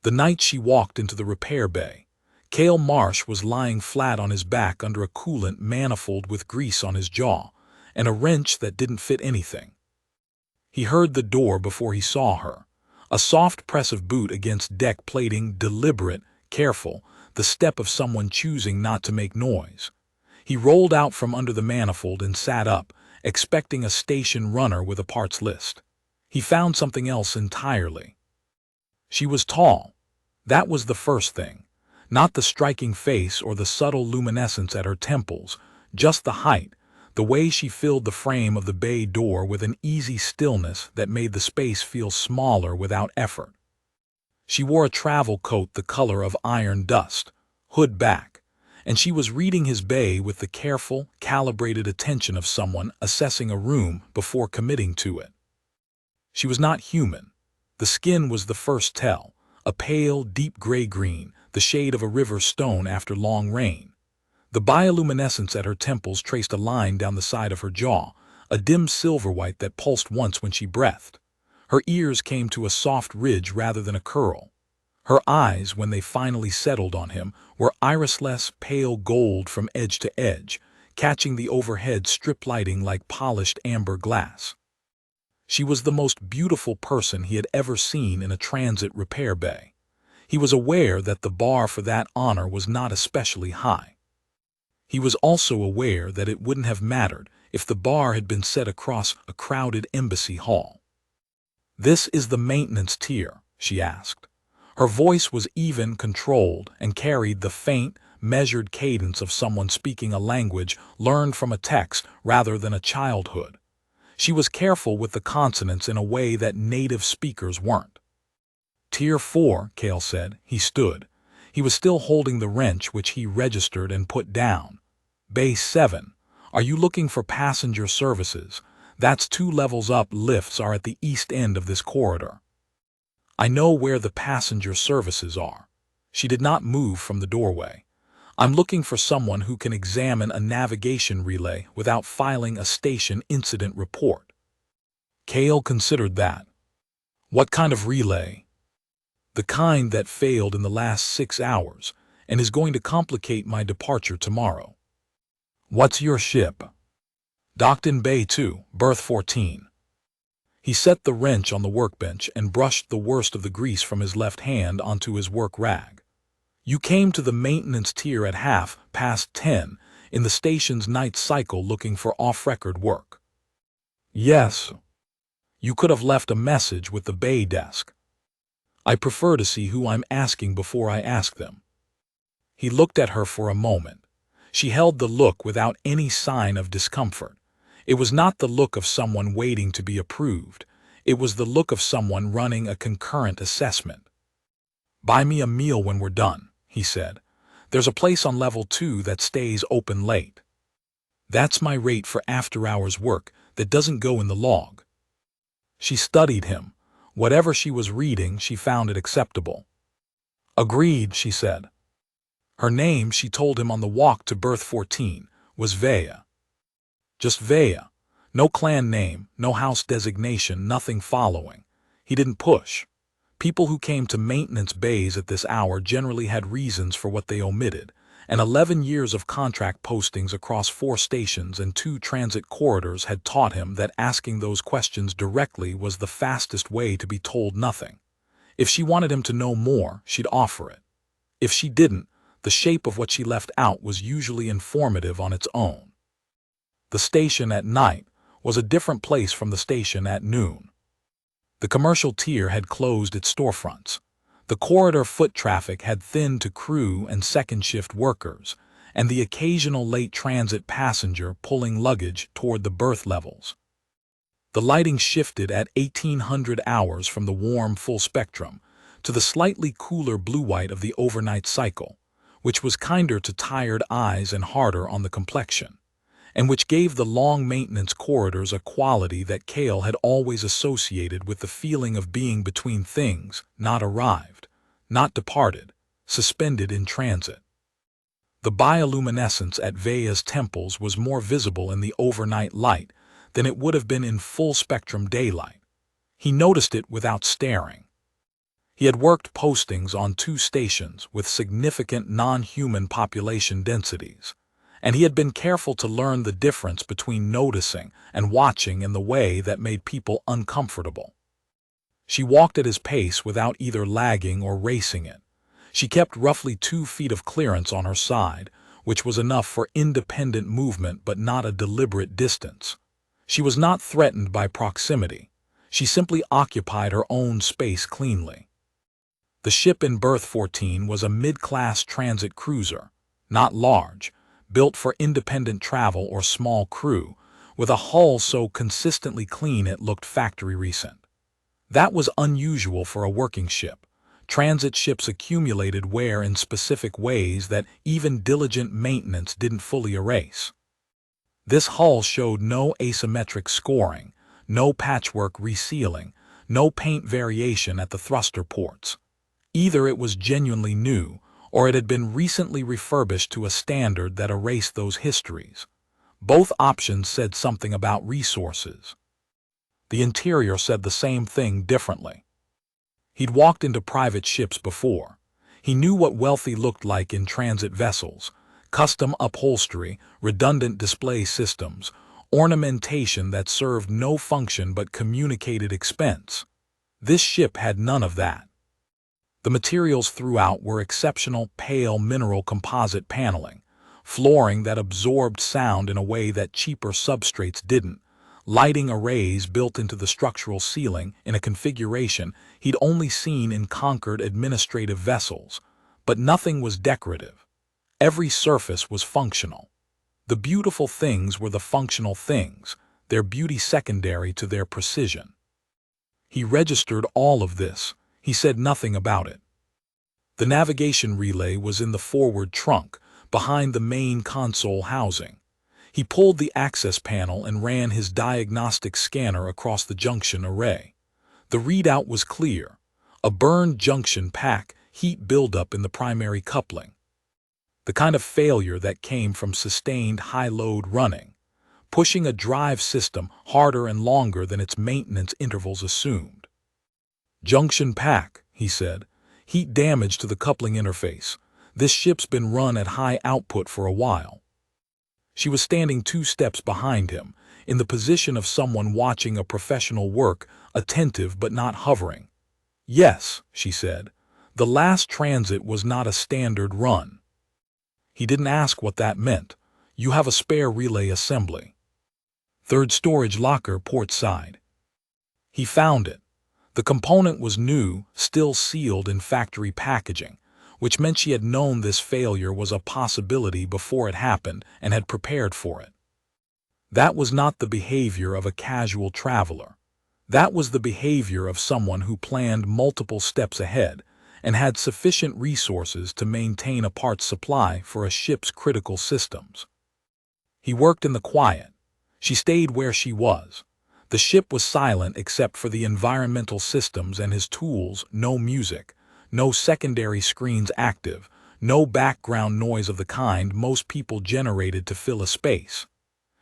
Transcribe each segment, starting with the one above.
The night she walked into the repair bay, Cael Marsh was lying flat on his back under a coolant manifold with grease on his jaw and a wrench that didn't fit anything. He heard the door before he saw her, a soft press of boot against deck plating, deliberate, careful, the step of someone choosing not to make noise. He rolled out from under the manifold and sat up, expecting a station runner with a parts list. He found something else entirely. She was tall. That was the first thing. Not the striking face or the subtle luminescence at her temples, just the height, the way she filled the frame of the bay door with an easy stillness that made the space feel smaller without effort. She wore a travel coat the color of iron dust, hood back, and she was reading his bay with the careful, calibrated attention of someone assessing a room before committing to it. She was not human. The skin was the first tell, a pale, deep gray-green, the shade of a river stone after long rain. The bioluminescence at her temples traced a line down the side of her jaw, a dim silver white that pulsed once when she breathed. Her ears came to a soft ridge rather than a curl. Her eyes, when they finally settled on him, were irisless pale gold from edge to edge, catching the overhead strip lighting like polished amber glass. She was the most beautiful person he had ever seen in a transit repair bay. He was aware that the bar for that honor was not especially high. He was also aware that it wouldn't have mattered if the bar had been set across a crowded embassy hall. "This is the maintenance tier," she asked. Her voice was even, controlled, and carried the faint, measured cadence of someone speaking a language learned from a text rather than a childhood. She was careful with the consonants in a way that native speakers weren't. "Tier 4, Cael said. He stood. He was still holding the wrench which he registered and put down. "Bay 7. Are you looking for passenger services? That's 2 levels up. Lifts are at the east end of this corridor." "I know where the passenger services are." She did not move from the doorway. "I'm looking for someone who can examine a navigation relay without filing a station incident report." Cael considered that. "What kind of relay?" "The kind that failed in the last 6 hours and is going to complicate my departure tomorrow." "What's your ship?" "Docked in Bay 2, berth 14. He set the wrench on the workbench and brushed the worst of the grease from his left hand onto his work rag. "You came to the maintenance tier at 10:30 in the station's night cycle looking for off-record work." "Yes." "You could have left a message with the bay desk." "I prefer to see who I'm asking before I ask them." He looked at her for a moment. She held the look without any sign of discomfort. It was not the look of someone waiting to be approved. It was the look of someone running a concurrent assessment. "Buy me a meal when we're done," he said. "There's a place on level 2 that stays open late." "That's my rate for after-hours work that doesn't go in the log." She studied him. Whatever she was reading, she found it acceptable. "Agreed," she said. Her name, she told him on the walk to berth 14, was Vea. Just Vea. No clan name, no house designation, nothing following. He didn't push. People who came to maintenance bays at this hour generally had reasons for what they omitted, and 11 years of contract postings across 4 stations and 2 transit corridors had taught him that asking those questions directly was the fastest way to be told nothing. If she wanted him to know more, she'd offer it. If she didn't, the shape of what she left out was usually informative on its own. The station at night was a different place from the station at noon. The commercial tier had closed its storefronts. The corridor foot traffic had thinned to crew and second-shift workers, and the occasional late transit passenger pulling luggage toward the berth levels. The lighting shifted at 1800 hours from the warm full spectrum to the slightly cooler blue-white of the overnight cycle, which was kinder to tired eyes and harder on the complexion, and which gave the long maintenance corridors a quality that Cael had always associated with the feeling of being between things, not arrived, not departed, suspended in transit. The bioluminescence at Vea's temples was more visible in the overnight light than it would have been in full-spectrum daylight. He noticed it without staring. He had worked postings on 2 stations with significant non-human population densities, and he had been careful to learn the difference between noticing and watching in the way that made people uncomfortable. She walked at his pace without either lagging or racing it. She kept roughly 2 feet of clearance on her side, which was enough for independent movement but not a deliberate distance. She was not threatened by proximity. She simply occupied her own space cleanly. The ship in berth 14 was a mid-class transit cruiser, not large, built for independent travel or small crew, with a hull so consistently clean it looked factory recent. That was unusual for a working ship. Transit ships accumulated wear in specific ways that even diligent maintenance didn't fully erase. This hull showed no asymmetric scoring, no patchwork resealing, no paint variation at the thruster ports. Either it was genuinely new, or it had been recently refurbished to a standard that erased those histories. Both options said something about resources. The interior said the same thing differently. He'd walked into private ships before. He knew what wealthy looked like in transit vessels: custom upholstery, redundant display systems, ornamentation that served no function but communicated expense. This ship had none of that. The materials throughout were exceptional pale mineral composite paneling, flooring that absorbed sound in a way that cheaper substrates didn't, lighting arrays built into the structural ceiling in a configuration he'd only seen in conquered administrative vessels, but nothing was decorative. Every surface was functional. The beautiful things were the functional things, their beauty secondary to their precision. He registered all of this. He said nothing about it. The navigation relay was in the forward trunk, behind the main console housing. He pulled the access panel and ran his diagnostic scanner across the junction array. The readout was clear: a burned junction pack, heat buildup in the primary coupling. The kind of failure that came from sustained high-load running, pushing a drive system harder and longer than its maintenance intervals assumed. "Junction pack," he said. "Heat damage to the coupling interface. This ship's been run at high output for a while." She was standing 2 steps behind him, in the position of someone watching a professional work, attentive but not hovering. "Yes," she said. "The last transit was not a standard run." He didn't ask what that meant. "You have a spare relay assembly." "Third storage locker, port side." He found it. The component was new, still sealed in factory packaging, which meant she had known this failure was a possibility before it happened and had prepared for it. That was not the behavior of a casual traveler. That was the behavior of someone who planned multiple steps ahead and had sufficient resources to maintain a parts supply for a ship's critical systems. He worked in the quiet. She stayed where she was. The ship was silent except for the environmental systems and his tools. No music, no secondary screens active, no background noise of the kind most people generated to fill a space.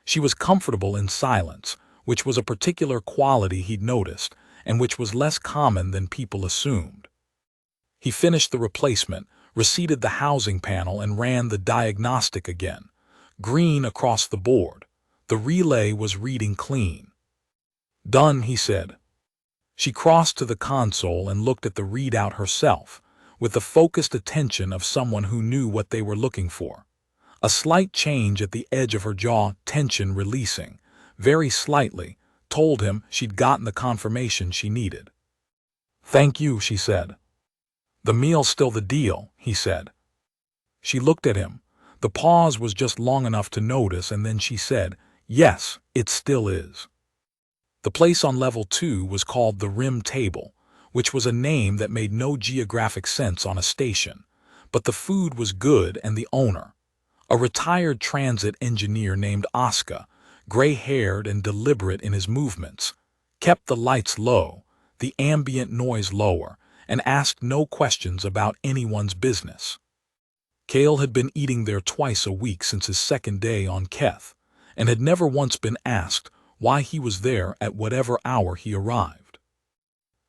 She was comfortable in silence, which was a particular quality he'd noticed, and which was less common than people assumed. He finished the replacement, reseated the housing panel, and ran the diagnostic again. Green across the board. The relay was reading clean. "Done," he said. She crossed to the console and looked at the readout herself, with the focused attention of someone who knew what they were looking for. A slight change at the edge of her jaw, tension releasing, very slightly, told him she'd gotten the confirmation she needed. "Thank you," she said. "The meal's still the deal," he said. She looked at him. The pause was just long enough to notice, and then she said, "Yes, it still is." The place on level 2 was called the Rim Table, which was a name that made no geographic sense on a station, but the food was good and the owner, a retired transit engineer named Oscar, gray-haired and deliberate in his movements, kept the lights low, the ambient noise lower, and asked no questions about anyone's business. Cael had been eating there twice a week since his second day on Keth, and had never once been asked why he was there at whatever hour he arrived.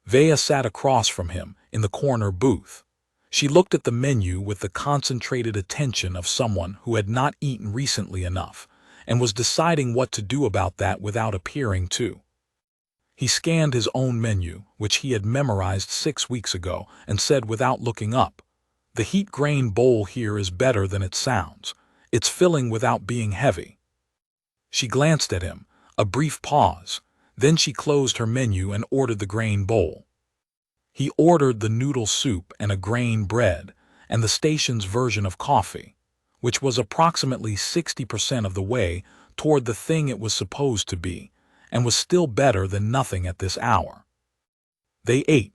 Vea sat across from him in the corner booth. She looked at the menu with the concentrated attention of someone who had not eaten recently enough and was deciding what to do about that without appearing to. He scanned his own menu, which he had memorized 6 weeks ago, and said without looking up, "The heat grain bowl here is better than it sounds. It's filling without being heavy." She glanced at him, a brief pause. Then she closed her menu and ordered the grain bowl. He ordered the noodle soup and a grain bread, and the station's version of coffee, which was approximately 60% of the way toward the thing it was supposed to be, and was still better than nothing at this hour. They ate.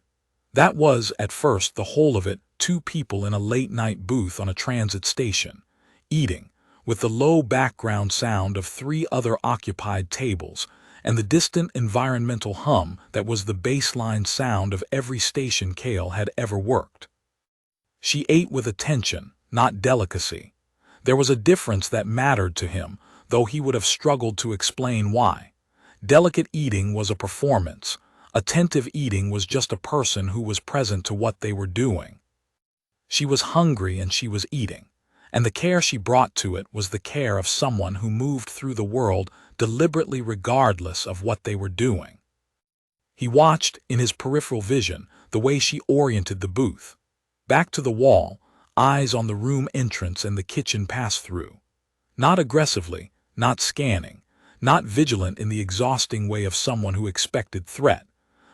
That was, at first, the whole of it, 2 people in a late-night booth on a transit station, eating, with the low background sound of 3 other occupied tables, and the distant environmental hum that was the baseline sound of every station Cael had ever worked. She ate with attention, not delicacy. There was a difference that mattered to him, though he would have struggled to explain why. Delicate eating was a performance. Attentive eating was just a person who was present to what they were doing. She was hungry and she was eating, and the care she brought to it was the care of someone who moved through the world deliberately regardless of what they were doing. He watched, in his peripheral vision, the way she oriented the booth. Back to the wall, eyes on the room entrance and the kitchen pass-through. Not aggressively, not scanning, not vigilant in the exhausting way of someone who expected threat,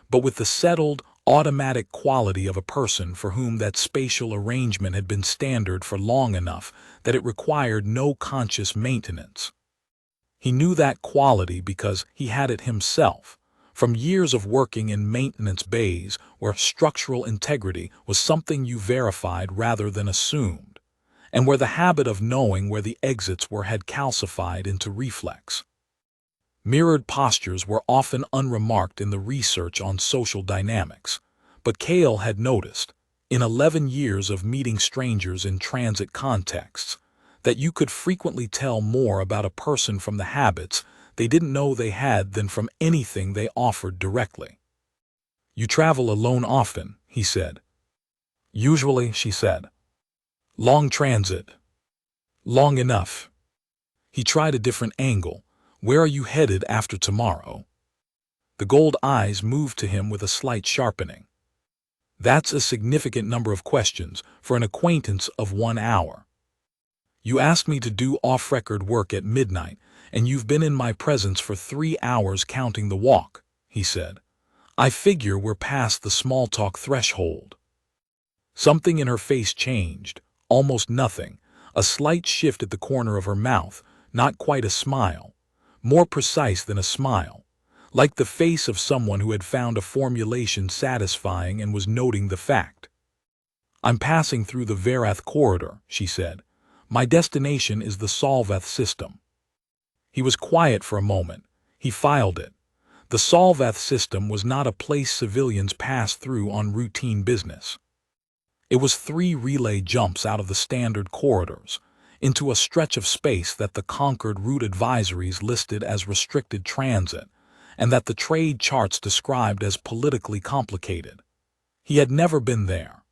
but with the settled, automatic quality of a person for whom that spatial arrangement had been standard for long enough that it required no conscious maintenance. He knew that quality because he had it himself, from years of working in maintenance bays where structural integrity was something you verified rather than assumed, and where the habit of knowing where the exits were had calcified into reflex. Mirrored postures were often unremarked in the research on social dynamics, but Cael had noticed, in 11 years of meeting strangers in transit contexts, that you could frequently tell more about a person from the habits they didn't know they had than from anything they offered directly. "You travel alone often," he said. "Usually," she said. "Long transit." "Long enough." He tried a different angle. "Where are you headed after tomorrow?" The gold eyes moved to him with a slight sharpening. "That's a significant number of questions for an acquaintance of 1 hour. You asked me to do off-record work at midnight, and you've been in my presence for 3 hours counting the walk," he said. "I figure we're past the small-talk threshold." Something in her face changed, almost nothing, a slight shift at the corner of her mouth, not quite a smile, more precise than a smile, like the face of someone who had found a formulation satisfying and was noting the fact. "I'm passing through the Verath corridor," she said. "My destination is the Solvath system." He was quiet for a moment. He filed it. The Solvath system was not a place civilians passed through on routine business. It was 3 relay jumps out of the standard corridors, into a stretch of space that the conquered route advisories listed as restricted transit, and that the trade charts described as politically complicated. He had never been there.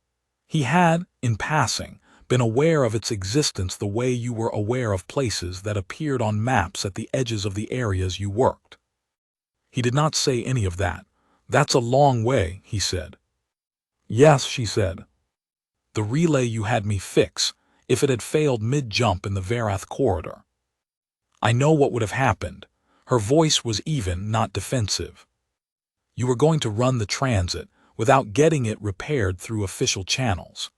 He had, in passing, been aware of its existence the way you were aware of places that appeared on maps at the edges of the areas you worked. He did not say any of that. "That's a long way," he said. "Yes," she said. "The relay you had me fix, if it had failed mid-jump in the Verath corridor. I know what would have happened." Her voice was even, not defensive. "You were going to run the transit without getting it repaired through official channels.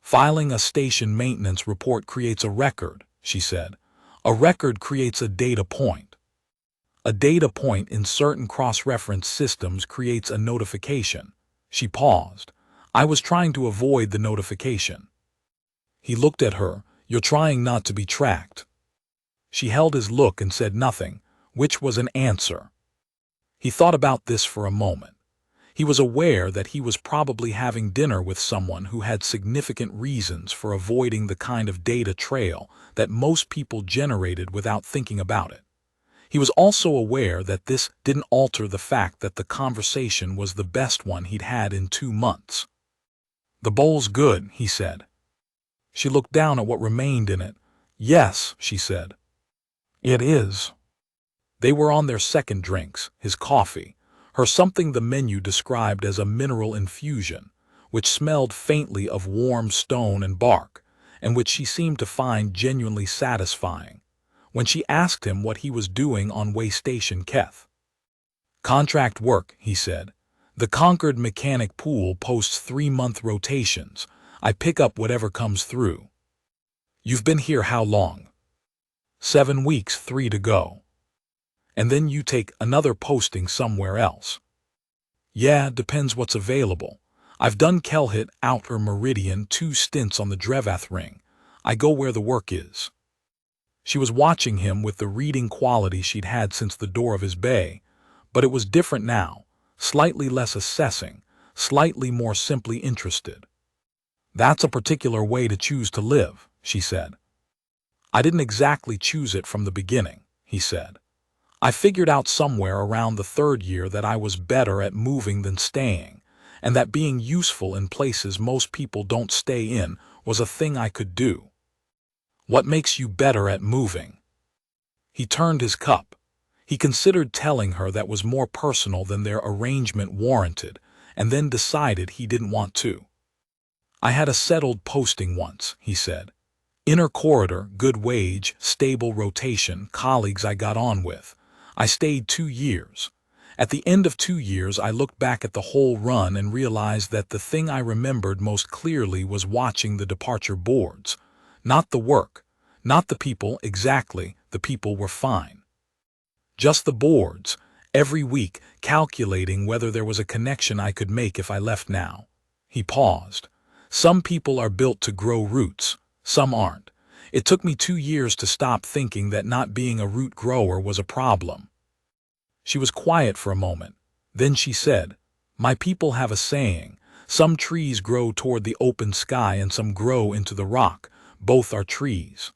Filing a station maintenance report creates a record," she said. "A record creates a data point. A data point in certain cross-reference systems creates a notification." She paused. "I was trying to avoid the notification." He looked at her. "You're trying not to be tracked." She held his look and said nothing, which was an answer. He thought about this for a moment. He was aware that he was probably having dinner with someone who had significant reasons for avoiding the kind of data trail that most people generated without thinking about it. He was also aware that this didn't alter the fact that the conversation was the best one he'd had in 2 months. "The bowl's good," he said. She looked down at what remained in it. "Yes," she said. "It is." They were on their second drinks, his coffee, her something the menu described as a mineral infusion, which smelled faintly of warm stone and bark, and which she seemed to find genuinely satisfying. When she asked him what he was doing on Waystation Keth. "Contract work," he said. "The Concord Mechanic Pool posts 3-month rotations. I pick up whatever comes through." "You've been here how long?" 7 weeks, 3 to go. "And then you take another posting somewhere else?" "Yeah, depends what's available. I've done Kelhit, Outer Meridian, 2 stints on the Drevath Ring. I go where the work is." She was watching him with the reading quality she'd had since the door of his bay, but it was different now, slightly less assessing, slightly more simply interested. "That's a particular way to choose to live," she said. "I didn't exactly choose it from the beginning," he said. "I figured out somewhere around the 3rd year that I was better at moving than staying, and that being useful in places most people don't stay in was a thing I could do." "What makes you better at moving?" He turned his cup. He considered telling her that was more personal than their arrangement warranted, and then decided he didn't want to. "I had a settled posting once," he said. "Inner corridor, good wage, stable rotation, colleagues I got on with. I stayed 2 years. At the end of 2 years I looked back at the whole run and realized that the thing I remembered most clearly was watching the departure boards. Not the work, not the people exactly, the people were fine. Just the boards, every week calculating whether there was a connection I could make if I left now." He paused. "Some people are built to grow roots, some aren't. It took me 2 years to stop thinking that not being a root grower was a problem." She was quiet for a moment. Then she said, "My people have a saying, some trees grow toward the open sky and some grow into the rock. Both are trees."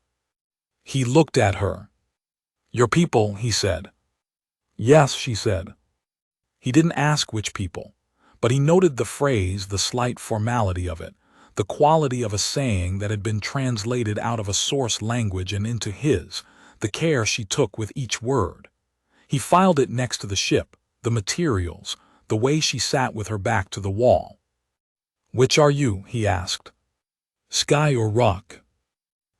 He looked at her. "Your people," he said. "Yes," she said. He didn't ask which people, but he noted the phrase, the slight formality of it, the quality of a saying that had been translated out of a source language and into his, the care she took with each word. He filed it next to the ship, the materials, the way she sat with her back to the wall. "Which are you?" he asked. "Sky or rock?"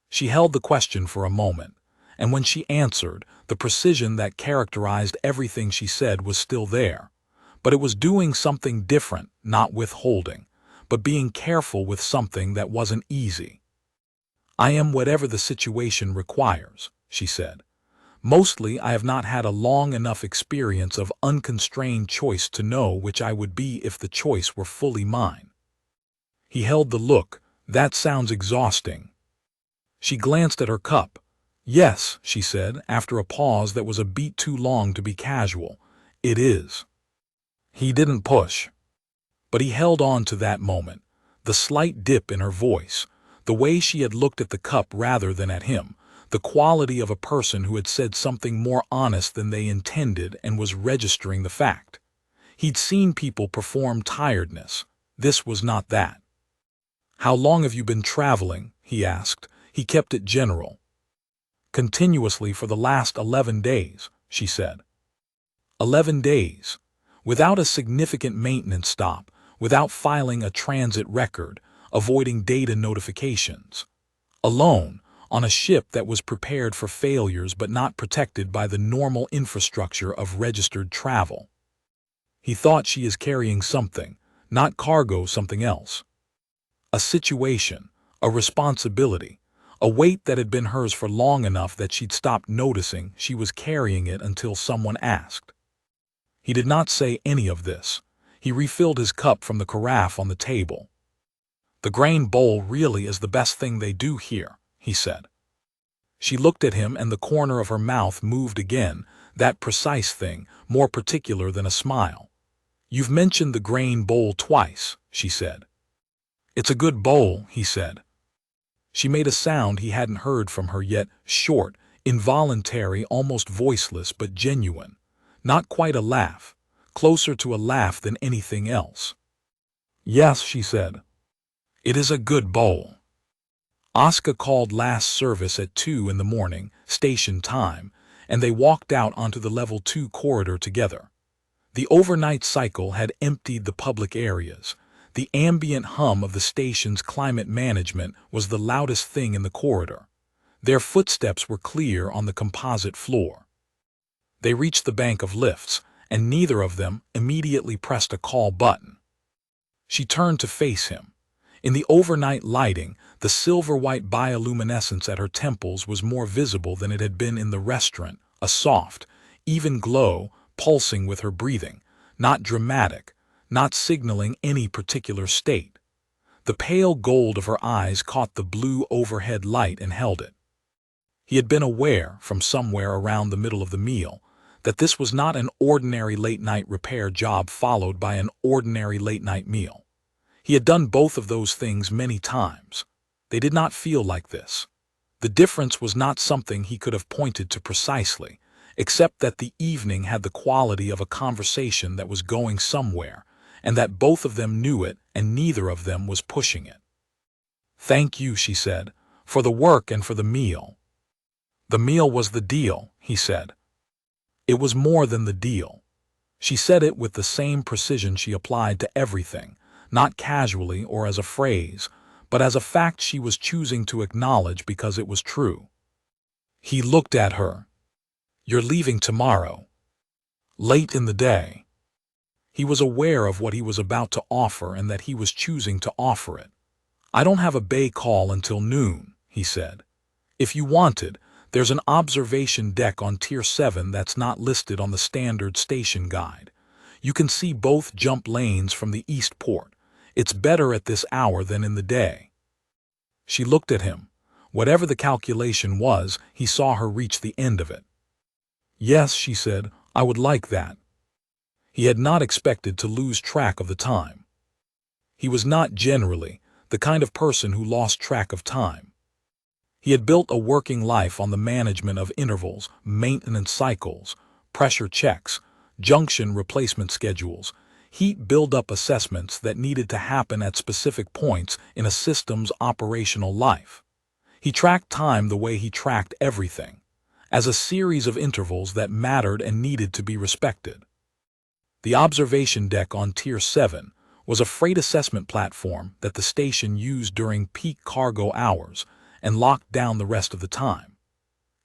She held the question for a moment, and when she answered, the precision that characterized everything she said was still there. But it was doing something different, not withholding, but being careful with something that wasn't easy. "I am whatever the situation requires," she said. "Mostly I have not had a long enough experience of unconstrained choice to know which I would be if the choice were fully mine." He held the look. "That sounds exhausting." She glanced at her cup. "Yes," she said, after a pause that was a beat too long to be casual. "It is." He didn't push. But he held on to that moment, the slight dip in her voice, the way she had looked at the cup rather than at him, the quality of a person who had said something more honest than they intended and was registering the fact. He'd seen people perform tiredness. This was not that. "How long have you been traveling?" he asked. He kept it general. "Continuously for the last 11 days, she said. 11 days. Without a significant maintenance stop, without filing a transit record, avoiding data notifications. Alone, on a ship that was prepared for failures but not protected by the normal infrastructure of registered travel." He thought, "She is carrying something, not cargo, something else. A situation, a responsibility, a weight that had been hers for long enough that she'd stopped noticing she was carrying it until someone asked." He did not say any of this. He refilled his cup from the carafe on the table. "The grain bowl really is the best thing they do here," he said. She looked at him and the corner of her mouth moved again, that precise thing, more particular than a smile. "You've mentioned the grain bowl twice," she said. "It's a good bowl," he said. She made a sound he hadn't heard from her yet, short, Involuntary, almost voiceless, but genuine. Not quite a laugh, closer to a laugh than anything else. "Yes," she said. "It is a good bowl." Oscar called last service at 2 in the morning, station time, and they walked out onto the level 2 corridor together. The overnight cycle had emptied the public areas. The ambient hum of the station's climate management was the loudest thing in the corridor. Their footsteps were clear on the composite floor. They reached the bank of lifts, and neither of them immediately pressed a call button. She turned to face him. In the overnight lighting, the silver-white bioluminescence at her temples was more visible than it had been in the restaurant, a soft, even glow pulsing with her breathing, not dramatic, not signaling any particular state. The pale gold of her eyes caught the blue overhead light and held it. He had been aware, from somewhere around the middle of the meal, that this was not an ordinary late-night repair job followed by an ordinary late-night meal. He had done both of those things many times. They did not feel like this. The difference was not something he could have pointed to precisely, except that the evening had the quality of a conversation that was going somewhere, and that both of them knew it and neither of them was pushing it. "Thank you," she said, "for the work and for the meal." "The meal was the deal," he said. It was more than the deal. She said it with the same precision she applied to everything, not casually or as a phrase, but as a fact she was choosing to acknowledge because it was true. He looked at her. "You're leaving tomorrow." "Late in the day." He was aware of what he was about to offer and that he was choosing to offer it. "I don't have a bay call until noon," he said. "If you wanted, there's an observation deck on Tier 7 that's not listed on the standard station guide. You can see both jump lanes from the east port. It's better at this hour than in the day." She looked at him. Whatever the calculation was, he saw her reach the end of it. "Yes," she said, "I would like that." He had not expected to lose track of the time. He was not generally the kind of person who lost track of time. He had built a working life on the management of intervals, maintenance cycles, pressure checks, junction replacement schedules, heat build-up assessments that needed to happen at specific points in a system's operational life. He tracked time the way he tracked everything, as a series of intervals that mattered and needed to be respected. The observation deck on Tier 7 was a freight assessment platform that the station used during peak cargo hours and locked down the rest of the time.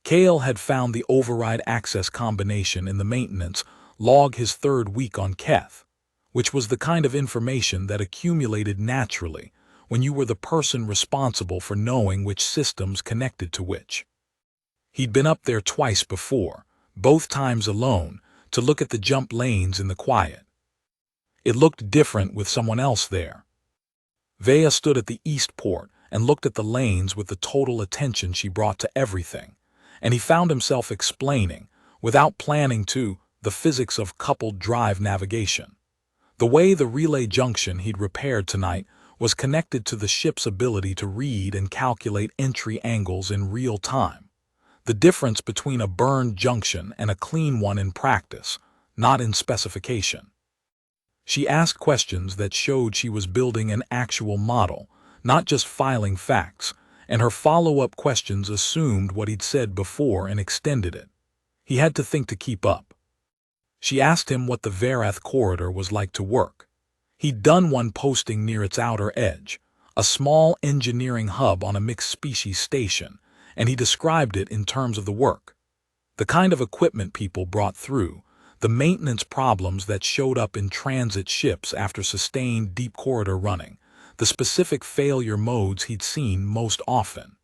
Cael had found the override access combination in the maintenance log his third week on Keth, which was the kind of information that accumulated naturally when you were the person responsible for knowing which systems connected to which. He'd been up there twice before, both times alone, to look at the jump lanes in the quiet. It looked different with someone else there. Vea stood at the east port and looked at the lanes with the total attention she brought to everything, and he found himself explaining, without planning to, the physics of coupled drive navigation. The way the relay junction he'd repaired tonight was connected to the ship's ability to read and calculate entry angles in real time. The difference between a burned junction and a clean one in practice, not in specification. She asked questions that showed she was building an actual model, not just filing facts, and her follow-up questions assumed what he'd said before and extended it. He had to think to keep up. She asked him what the Verath corridor was like to work. He'd done one posting near its outer edge, a small engineering hub on a mixed-species station, and he described it in terms of the work. The kind of equipment people brought through, the maintenance problems that showed up in transit ships after sustained deep corridor running, the specific failure modes he'd seen most often.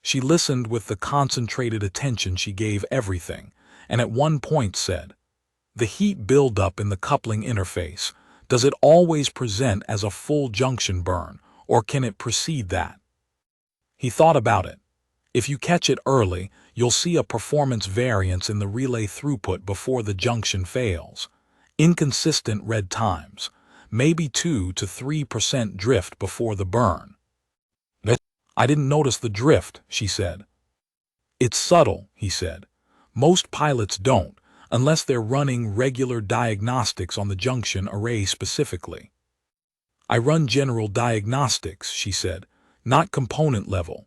She listened with the concentrated attention she gave everything, and at one point said, "The heat buildup in the coupling interface, does it always present as a full junction burn, or can it precede that?" He thought about it. If you catch it early, you'll see a performance variance in the relay throughput before the junction fails. Inconsistent red times, maybe 2 to 3% drift before the burn. "I didn't notice the drift," she said. It's subtle, he said. Most pilots don't, unless they're running regular diagnostics on the junction array specifically. I run general diagnostics, she said, not component level.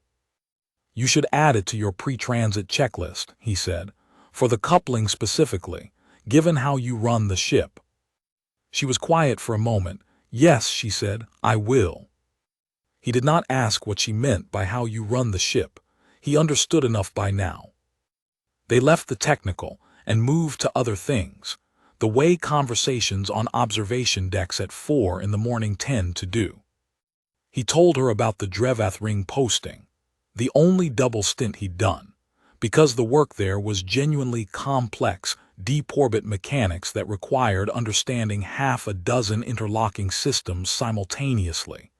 You should add it to your pre-transit checklist, he said, for the coupling specifically, given how you run the ship. She was quiet for a moment. Yes, she said, I will. He did not ask what she meant by how you run the ship. He understood enough by now. They left the technical and moved to other things, the way conversations on observation decks at 4 in the morning tend to do. He told her about the Drevath ring posting, the only double stint he'd done, because the work there was genuinely complex, deep-orbit mechanics that required understanding half a dozen interlocking systems simultaneously.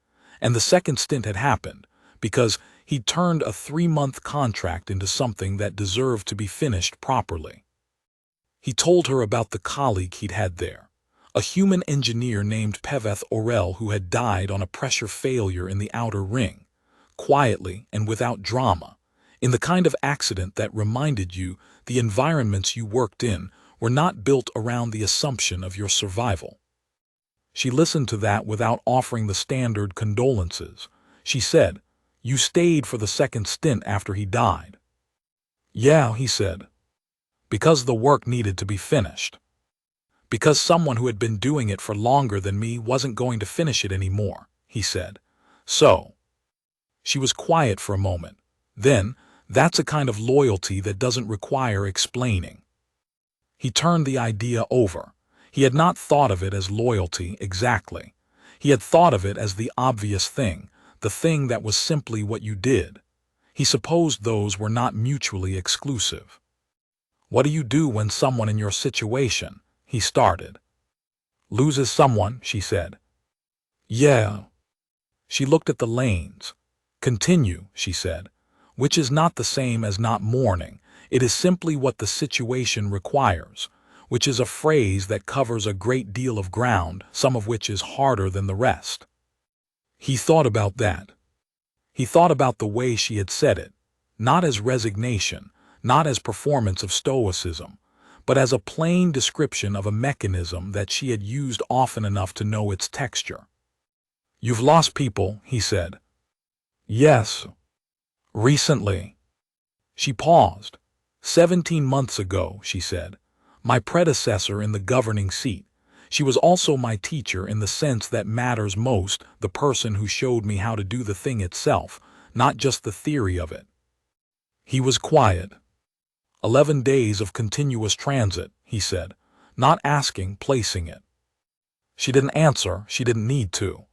And the second stint had happened because he'd turned a 3-month contract into something that deserved to be finished properly. He told her about the colleague he'd had there, a human engineer named Peveth Orel who had died on a pressure failure in the outer ring, quietly and without drama, in the kind of accident that reminded you the environments you worked in were not built around the assumption of your survival. She listened to that without offering the standard condolences. She said, "You stayed for the second stint after he died." "Yeah," he said. "Because the work needed to be finished. Because someone who had been doing it for longer than me wasn't going to finish it anymore," he said. "So." She was quiet for a moment. Then, that's a kind of loyalty that doesn't require explaining. He turned the idea over. He had not thought of it as loyalty exactly. He had thought of it as the obvious thing, the thing that was simply what you did. He supposed those were not mutually exclusive. "What do you do when someone in your situation," he started. "Loses someone," she said. "Yeah." She looked at the lanes. "Continue," she said, which is not the same as not mourning. It is simply what the situation requires, which is a phrase that covers a great deal of ground, some of which is harder than the rest. He thought about that. He thought about the way she had said it, not as resignation, not as performance of stoicism, but as a plain description of a mechanism that she had used often enough to know its texture. "You've lost people," he said. "Yes." "Recently." She paused. 17 months ago, she said. "My predecessor in the governing seat. She was also my teacher in the sense that matters most, the person who showed me how to do the thing itself, not just the theory of it." He was quiet. 11 days of continuous transit, he said, not asking, placing it. She didn't answer, she didn't need to.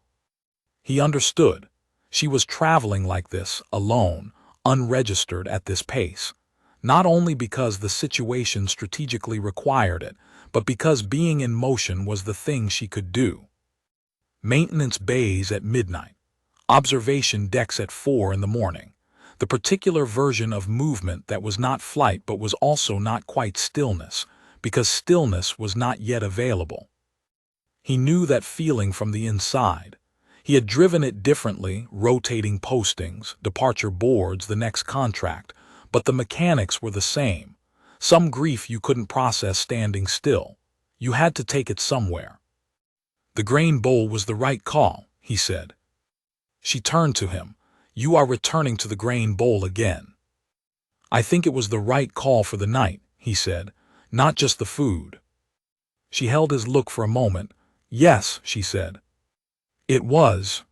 He understood. She was traveling like this, alone, unregistered at this pace, not only because the situation strategically required it, but because being in motion was the thing she could do. Maintenance bays at midnight, observation decks at 4 in the morning, the particular version of movement that was not flight but was also not quite stillness, because stillness was not yet available. He knew that feeling from the inside. He had driven it differently, rotating postings, departure boards, the next contract, but the mechanics were the same. Some grief you couldn't process standing still. You had to take it somewhere. "The grain bowl was the right call," he said. She turned to him. "You are returning to the grain bowl again." "I think it was the right call for the night," he said, "not just the food." She held his look for a moment. "Yes," she said. "It was."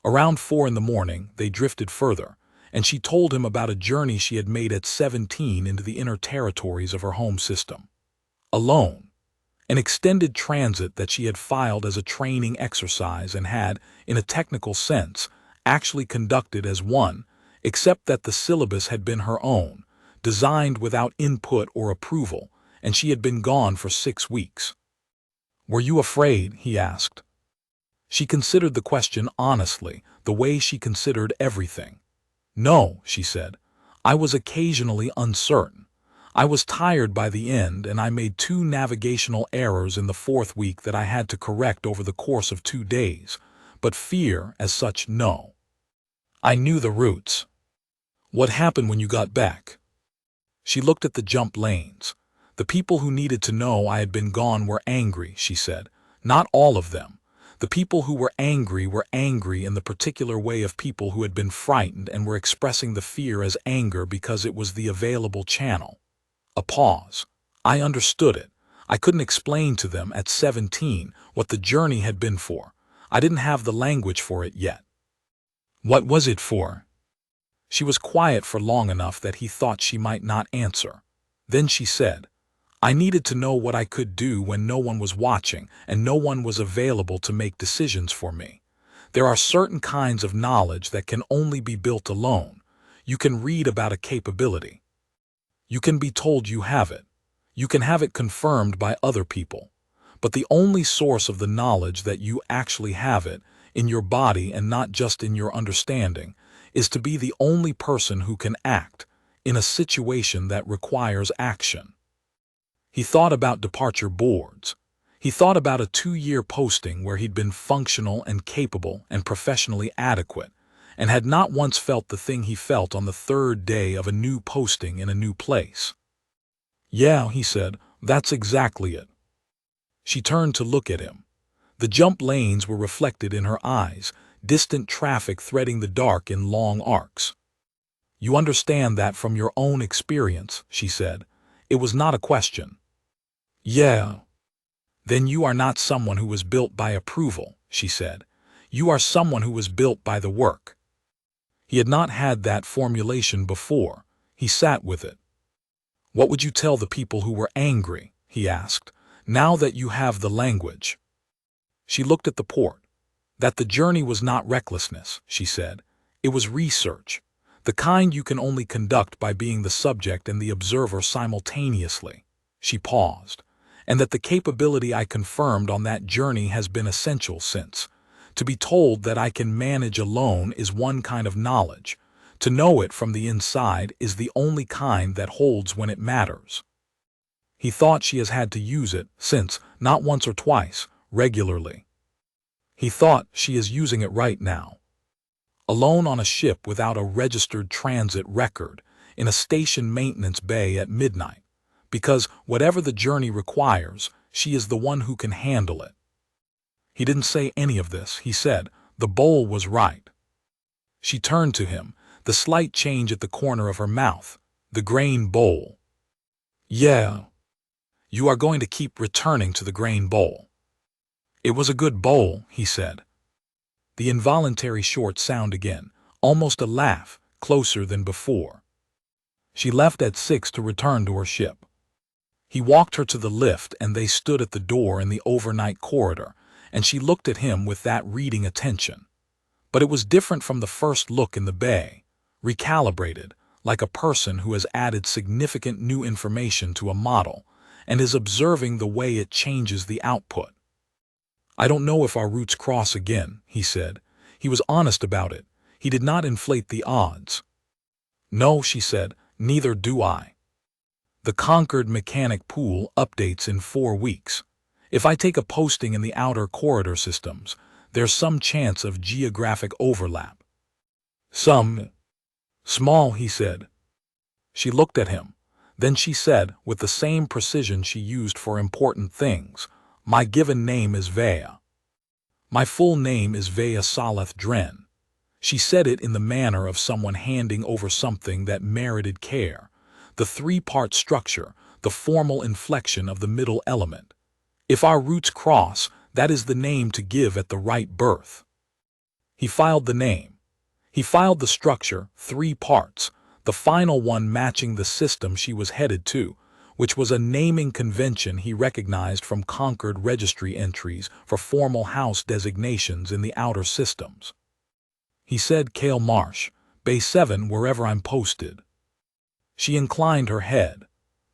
Around 4 in the morning, they drifted further, and she told him about a journey she had made at 17 into the inner territories of her home system. Alone. An extended transit that she had filed as a training exercise and had, in a technical sense, actually conducted as one, except that the syllabus had been her own, designed without input or approval, and she had been gone for 6 weeks. "Were you afraid?" he asked. She considered the question honestly, the way she considered everything. "No," she said. "I was occasionally uncertain. I was tired by the end, and I made 2 navigational errors in the 4th week that I had to correct over the course of 2 days. But fear, as such, no. I knew the routes." "What happened when you got back?" She looked at the jump lanes. The people who needed to know I had been gone were angry, she said. Not all of them. The people who were angry in the particular way of people who had been frightened and were expressing the fear as anger because it was the available channel. A pause. I understood it. I couldn't explain to them at 17 what the journey had been for. I didn't have the language for it yet. What was it for? She was quiet for long enough that he thought she might not answer. Then she said, I needed to know what I could do when no one was watching and no one was available to make decisions for me. There are certain kinds of knowledge that can only be built alone. You can read about a capability. You can be told you have it. You can have it confirmed by other people. But the only source of the knowledge that you actually have it, in your body and not just in your understanding, is to be the only person who can act in a situation that requires action. He thought about departure boards. He thought about a 2-year posting where he'd been functional and capable and professionally adequate, and had not once felt the thing he felt on the 3rd day of a new posting in a new place. Yeah, he said, that's exactly it. She turned to look at him. The jump lanes were reflected in her eyes, distant traffic threading the dark in long arcs. You understand that from your own experience, she said. It was not a question. Yeah. Then you are not someone who was built by approval, she said. You are someone who was built by the work. He had not had that formulation before. He sat with it. What would you tell the people who were angry, he asked, now that you have the language? She looked at the port. That the journey was not recklessness, she said. It was research, the kind you can only conduct by being the subject and the observer simultaneously. She paused. And that the capability I confirmed on that journey has been essential since. To be told that I can manage alone is one kind of knowledge. To know it from the inside is the only kind that holds when it matters. He thought she has had to use it since, not once or twice, regularly. He thought she is using it right now. Alone on a ship without a registered transit record, in a station maintenance bay at midnight. Because whatever the journey requires, she is the one who can handle it. He didn't say any of this, he said. The bowl was right. She turned to him, the slight change at the corner of her mouth, the grain bowl. Yeah. You are going to keep returning to the grain bowl. It was a good bowl, he said. The involuntary short sound again, almost a laugh, closer than before. She left at 6 to return to her ship. He walked her to the lift and they stood at the door in the overnight corridor, and she looked at him with that reading attention. But it was different from the first look in the bay, recalibrated, like a person who has added significant new information to a model and is observing the way it changes the output. I don't know if our routes cross again, he said. He was honest about it. He did not inflate the odds. No, she said, neither do I. The Concord mechanic pool updates in 4 weeks. If I take a posting in the outer corridor systems, there's some chance of geographic overlap. Some. Small, he said. She looked at him. Then she said, with the same precision she used for important things, my given name is Vea. My full name is Vea Solvath Dren. She said it in the manner of someone handing over something that merited care. The 3-part structure, the formal inflection of the middle element. If our roots cross, that is the name to give at the right birth. He filed the name. He filed the structure, 3 parts, the final one matching the system she was headed to, which was a naming convention he recognized from Concord registry entries for formal house designations in the outer systems. He said Cael Marsh, Bay 7 wherever I'm posted. She inclined her head.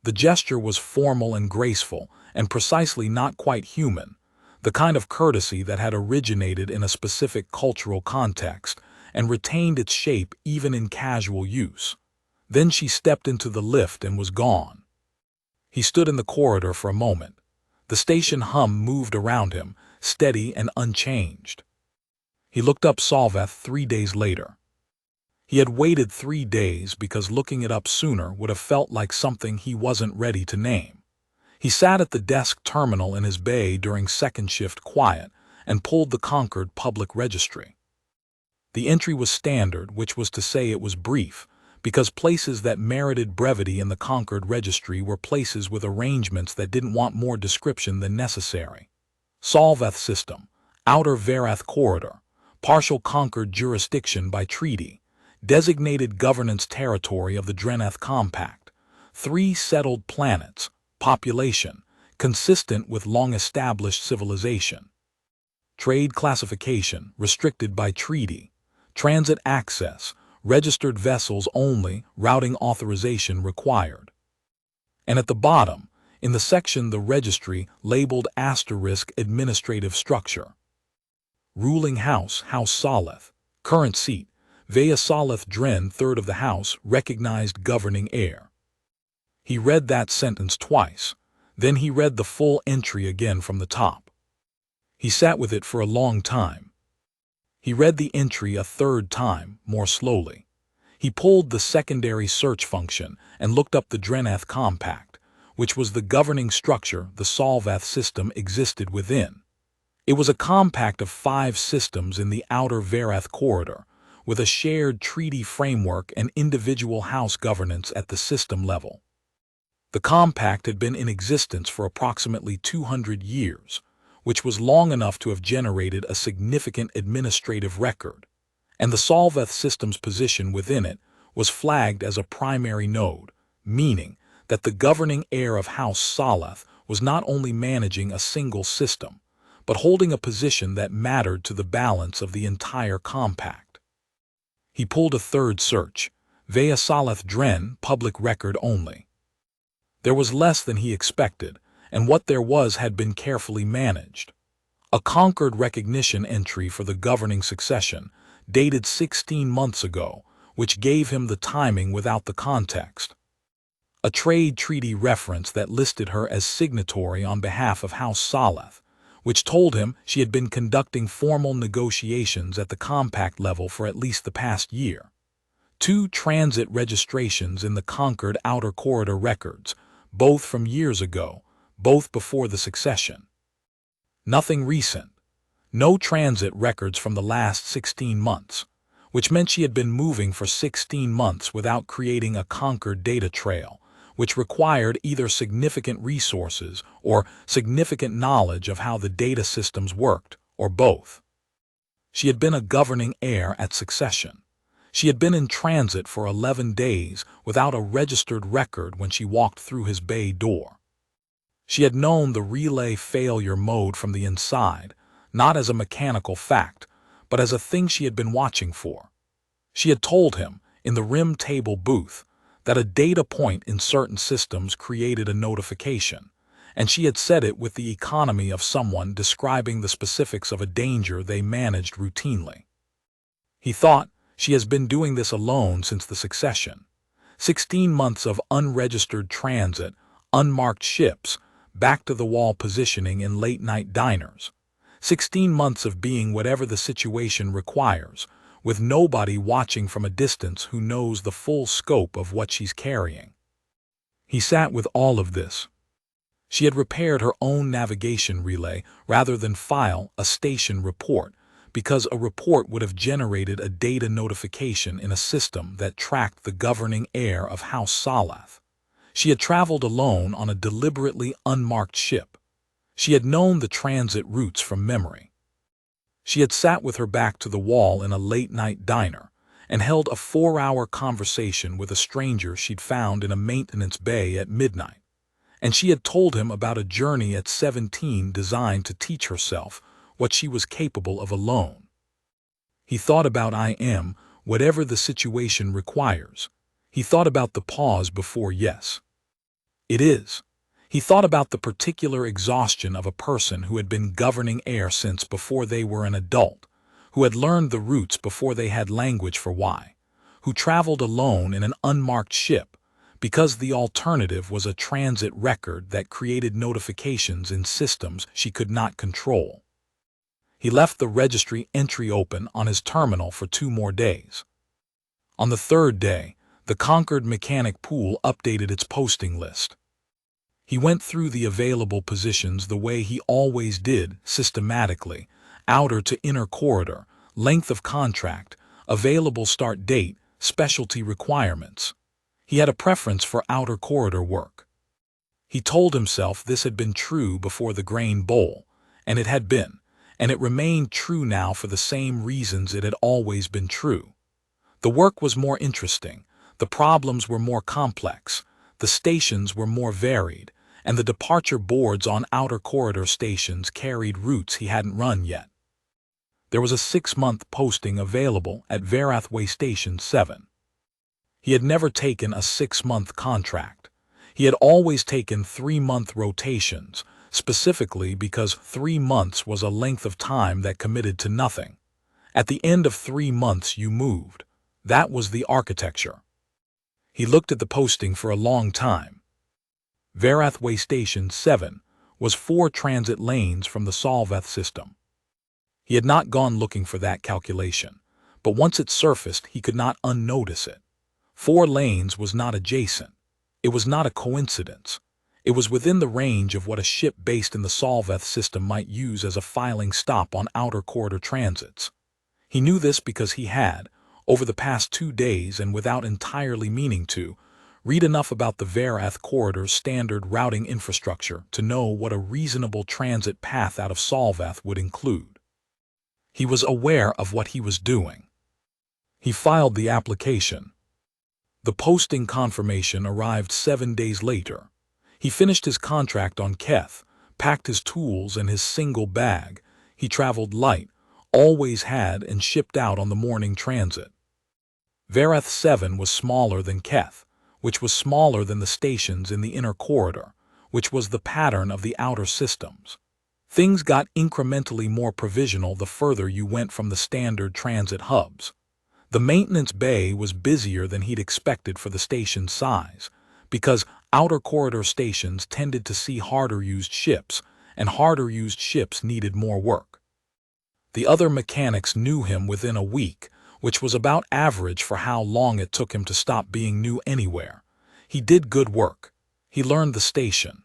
The gesture was formal and graceful, and precisely not quite human, the kind of courtesy that had originated in a specific cultural context and retained its shape even in casual use. Then she stepped into the lift and was gone. He stood in the corridor for a moment. The station hum moved around him, steady and unchanged. He looked up Solvath 3 days later. He had waited 3 days because looking it up sooner would have felt like something he wasn't ready to name. He sat at the desk terminal in his bay during second shift quiet and pulled the Concord public registry. The entry was standard, which was to say it was brief, because places that merited brevity in the Concord registry were places with arrangements that didn't want more description than necessary. Solvath system, outer Varath corridor, partial Concord jurisdiction by treaty, designated governance territory of the Drenath Compact, 3 settled planets, population, consistent with long-established civilization. Trade classification, restricted by treaty. Transit access, registered vessels only, routing authorization required. And at the bottom, in the section the registry, labeled * administrative structure. Ruling House, House Solvath. Current seat, Vea Solvath Dren, third of the House, recognized governing heir. He read that sentence twice. Then he read the full entry again from the top. He sat with it for a long time. He read the entry a third time, more slowly. He pulled the secondary search function and looked up the Drenath Compact, which was the governing structure the Solvath system existed within. It was a compact of 5 systems in the outer Varath corridor, with a shared treaty framework and individual house governance at the system level. The compact had been in existence for approximately 200 years, which was long enough to have generated a significant administrative record, and the Solvath system's position within it was flagged as a primary node, meaning that the governing heir of House Solvath was not only managing a single system, but holding a position that mattered to the balance of the entire compact. He pulled a third search, Vea Solvath Dren, public record only. There was less than he expected, and what there was had been carefully managed. A Concord recognition entry for the governing succession, dated 16 months ago, which gave him the timing without the context. A trade treaty reference that listed her as signatory on behalf of House Solvath, which told him she had been conducting formal negotiations at the compact level for at least the past year. 2 transit registrations in the Concord Outer Corridor records, both from years ago, both before the succession. Nothing recent. No transit records from the last 16 months, which meant she had been moving for 16 months without creating a Concord data trail, which required either significant resources or significant knowledge of how the data systems worked, or both. She had been a governing heir at succession. She had been in transit for 11 days without a registered record when she walked through his bay door. She had known the relay failure mode from the inside, not as a mechanical fact, but as a thing she had been watching for. She had told him, in the rim table booth, that a data point in certain systems created a notification, and she had said it with the economy of someone describing the specifics of a danger they managed routinely. He thought, she has been doing this alone since the succession. 16 months of unregistered transit, unmarked ships, back-to-the-wall positioning in late-night diners. 16 months of being whatever the situation requires, with nobody watching from a distance who knows the full scope of what she's carrying. He sat with all of this. She had repaired her own navigation relay rather than file a station report, because a report would have generated a data notification in a system that tracked the governing heir of House Solvath. She had traveled alone on a deliberately unmarked ship. She had known the transit routes from memory. She had sat with her back to the wall in a late-night diner and held a 4-hour conversation with a stranger she'd found in a maintenance bay at midnight. And she had told him about a journey at 17 designed to teach herself what she was capable of alone. He thought about whatever the situation requires. He thought about the pause before yes. It is. He thought about the particular exhaustion of a person who had been governing heir since before they were an adult, who had learned the roots before they had language for why, who traveled alone in an unmarked ship, because the alternative was a transit record that created notifications in systems she could not control. He left the registry entry open on his terminal for 2 more days. On the third day, the conquered mechanic pool updated its posting list. He went through the available positions the way he always did, systematically: outer to inner corridor, length of contract, available start date, specialty requirements. He had a preference for outer corridor work. He told himself this had been true before the grain bowl, and it had been, and it remained true now for the same reasons it had always been true. The work was more interesting, the problems were more complex, the stations were more varied, and the departure boards on outer corridor stations carried routes he hadn't run yet. There was a 6-month posting available at Varathway Station 7. He had never taken a 6-month contract. He had always taken 3-month rotations, specifically because 3 months was a length of time that committed to nothing. At the end of 3 months you moved. That was the architecture. He looked at the posting for a long time. Varathway Station 7 was 4 transit lanes from the Solvath system. He had not gone looking for that calculation, but once it surfaced he could not unnotice it. 4 lanes was not adjacent. It was not a coincidence. It was within the range of what a ship based in the Solvath system might use as a filing stop on outer corridor transits. He knew this because he had, over the past 2 days and without entirely meaning to, read enough about the Varath corridor's standard routing infrastructure to know what a reasonable transit path out of Solvath would include. He was aware of what he was doing. He filed the application. The posting confirmation arrived 7 days later. He finished his contract on Keth, packed his tools and his single bag. He traveled light, always had, and shipped out on the morning transit. Varath 7 was smaller than Keth, which was smaller than the stations in the inner corridor, which was the pattern of the outer systems. Things got incrementally more provisional the further you went from the standard transit hubs. The maintenance bay was busier than he'd expected for the station's size, because outer corridor stations tended to see harder-used ships, and harder-used ships needed more work. The other mechanics knew him within a week, which was about average for how long it took him to stop being new anywhere. He did good work. He learned the station.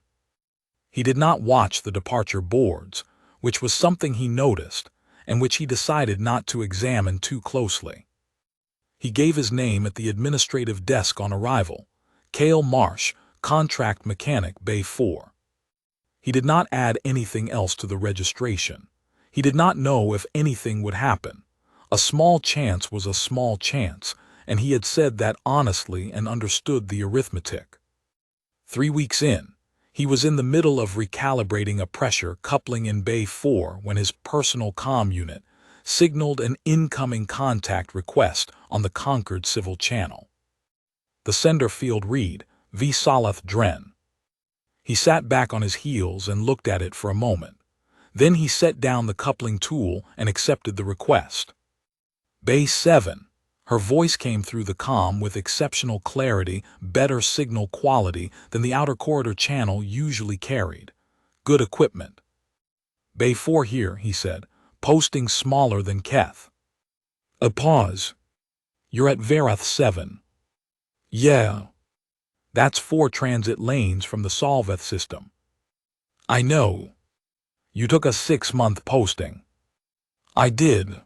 He did not watch the departure boards, which was something he noticed, and which he decided not to examine too closely. He gave his name at the administrative desk on arrival: Cael Marsh, Contract Mechanic, Bay 4. He did not add anything else to the registration. He did not know if anything would happen. A small chance was a small chance, and he had said that honestly and understood the arithmetic. 3 weeks in, he was in the middle of recalibrating a pressure coupling in Bay 4 when his personal comm unit signaled an incoming contact request on the conquered civil channel. The sender field read, V. Solvath Dren. He sat back on his heels and looked at it for a moment. Then he set down the coupling tool and accepted the request. Bay 7. Her voice came through the comm with exceptional clarity, better signal quality than the outer corridor channel usually carried. Good equipment. Bay 4 here, he said, posting smaller than Keth. A pause. You're at Varath 7. Yeah. That's 4 transit lanes from the Solvath system. I know. You took a 6-month posting. I did.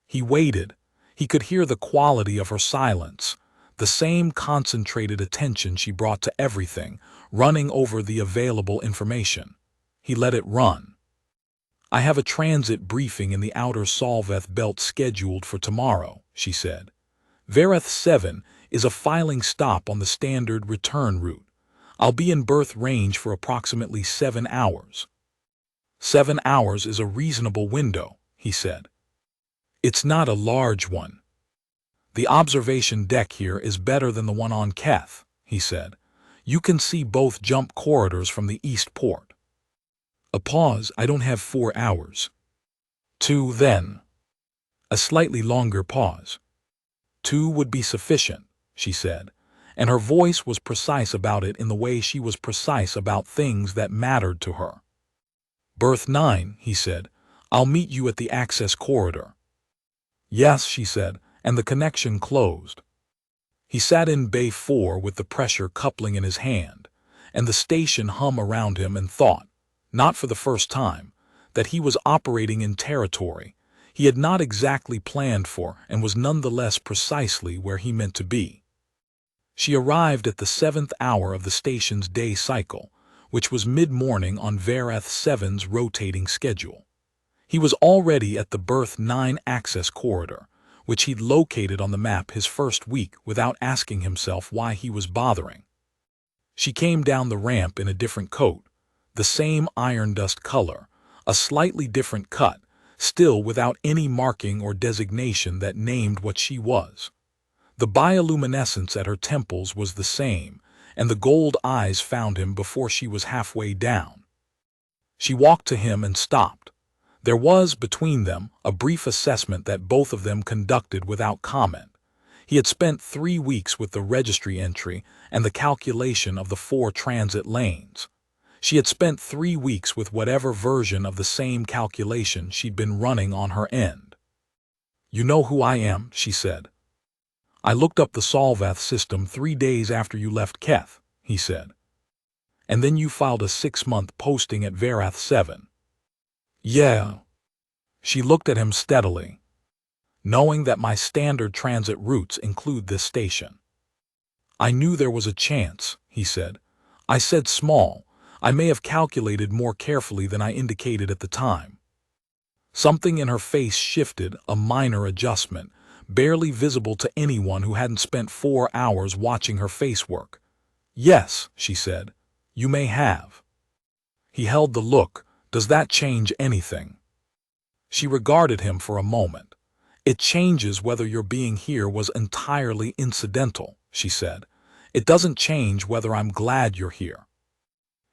He waited. He could hear the quality of her silence, the same concentrated attention she brought to everything, running over the available information. He let it run. I have a transit briefing in the outer Solvath belt scheduled for tomorrow, she said. Varath 7 is a filing stop on the standard return route. I'll be in berth range for approximately 7 hours. 7 hours is a reasonable window, he said. It's not a large one. The observation deck here is better than the one on Keth, he said. You can see both jump corridors from the east port. A pause. I don't have 4 hours. 2 then. A slightly longer pause. 2 would be sufficient, she said, and her voice was precise about it in the way she was precise about things that mattered to her. Berth 9, he said. I'll meet you at the access corridor. Yes, she said, and the connection closed. He sat in Bay 4 with the pressure coupling in his hand, and the station hum around him, and thought, not for the first time, that he was operating in territory he had not exactly planned for and was nonetheless precisely where he meant to be. She arrived at the 7th hour of the station's day cycle, which was mid-morning on Varath 7's rotating schedule. He was already at the berth 9 access corridor, which he'd located on the map his first week without asking himself why he was bothering. She came down the ramp in a different coat, the same iron dust color, a slightly different cut, still without any marking or designation that named what she was. The bioluminescence at her temples was the same, and the gold eyes found him before she was halfway down. She walked to him and stopped. There was, between them, a brief assessment that both of them conducted without comment. He had spent 3 weeks with the registry entry and the calculation of the 4 transit lanes. She had spent 3 weeks with whatever version of the same calculation she'd been running on her end. "You know who I am," she said. "I looked up the Solvath system 3 days after you left Keth," he said. "And then you filed a 6-month posting at Varath 7. "Yeah." She looked at him steadily. "Knowing that my standard transit routes include this station." "I knew there was a chance," he said. "I said small. I may have calculated more carefully than I indicated at the time." Something in her face shifted, a minor adjustment, barely visible to anyone who hadn't spent 4 hours watching her face work. "Yes," she said, "you may have." He held the look. "Does that change anything?" She regarded him for a moment. "It changes whether your being here was entirely incidental," she said. "It doesn't change whether I'm glad you're here."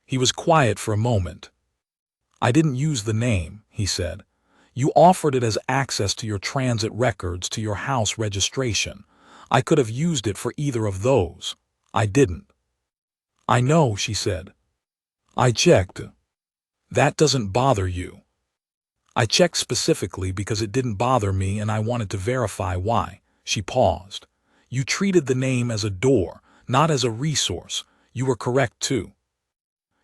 He was quiet for a moment. "I didn't use the name," he said. "You offered it as access to your transit records, to your house registration. I could have used it for either of those. I didn't." "I know," she said. "I checked." "That doesn't bother you." "I checked specifically because it didn't bother me and I wanted to verify why." She paused. "You treated the name as a door, not as a resource. You were correct too.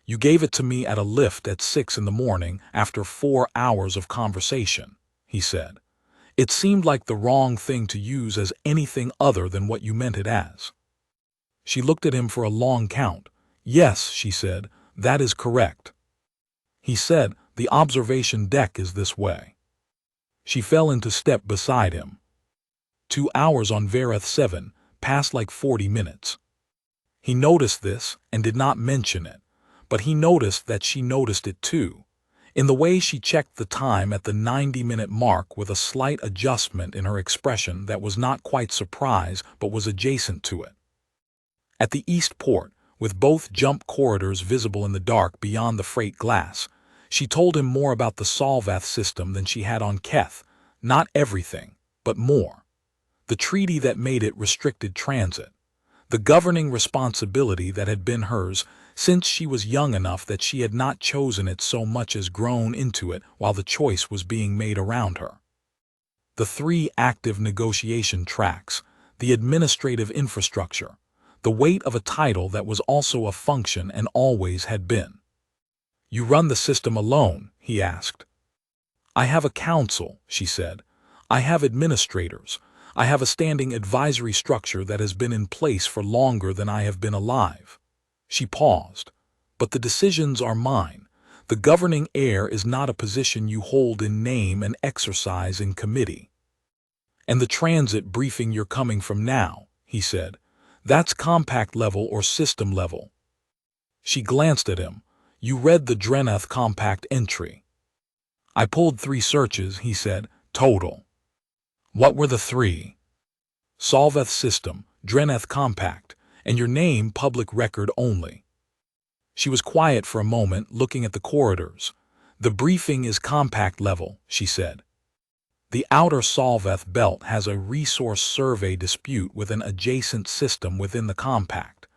You gave it to me at a lift at 6 in the morning after 4 hours of conversation," he said. "It seemed like the wrong thing to use as anything other than what you meant it as." She looked at him for a long count. "Yes," she said, "that is correct." He said, "The observation deck is this way." She fell into step beside him. 2 hours on Varath 7 passed like 40 minutes. He noticed this and did not mention it, but he noticed that she noticed it too, in the way she checked the time at the 90-minute mark with a slight adjustment in her expression that was not quite surprise but was adjacent to it. At the east port, with both jump corridors visible in the dark beyond the freight glass, she told him more about the Solvath system than she had on Keth. Not everything, but more. The treaty that made it restricted transit. The governing responsibility that had been hers since she was young enough that she had not chosen it so much as grown into it while the choice was being made around her. The 3 active negotiation tracks, the administrative infrastructure, the weight of a title that was also a function and always had been. "You run the system alone?" he asked. "I have a council," she said. "I have administrators. I have a standing advisory structure that has been in place for longer than I have been alive." She paused. "But the decisions are mine. The governing heir is not a position you hold in name and exercise in committee." "And the transit briefing you're coming from now," he said. "That's compact level or system level?" She glanced at him. "You read the Dreneth compact entry." "I pulled 3 searches," he said, "total." "What were the 3? Solvath system, Dreneth compact, and your name public record only." She was quiet for a moment, looking at the corridors. "The briefing is compact level," she said. "The outer Solvath belt has a resource survey dispute with an adjacent system within the compact.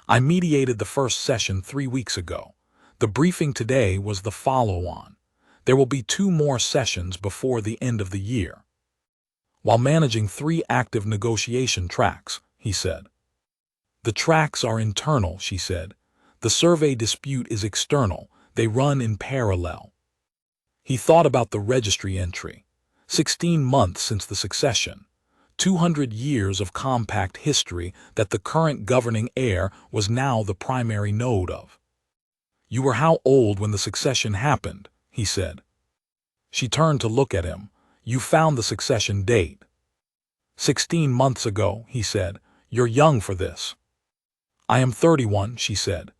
I mediated the first session 3 weeks ago. The briefing today was the follow-on. There will be 2 more sessions before the end of the year." "While managing 3 active negotiation tracks," he said. The tracks are internal, she said. The survey dispute is external. They run in parallel. He thought about the registry entry. 16 months since the succession. 200 years of compact history that the current governing heir was now the primary node of. You were how old when the succession happened, he said. She turned to look at him. You found the succession date. 16 months ago, he said. You're young for this. I am 31, she said.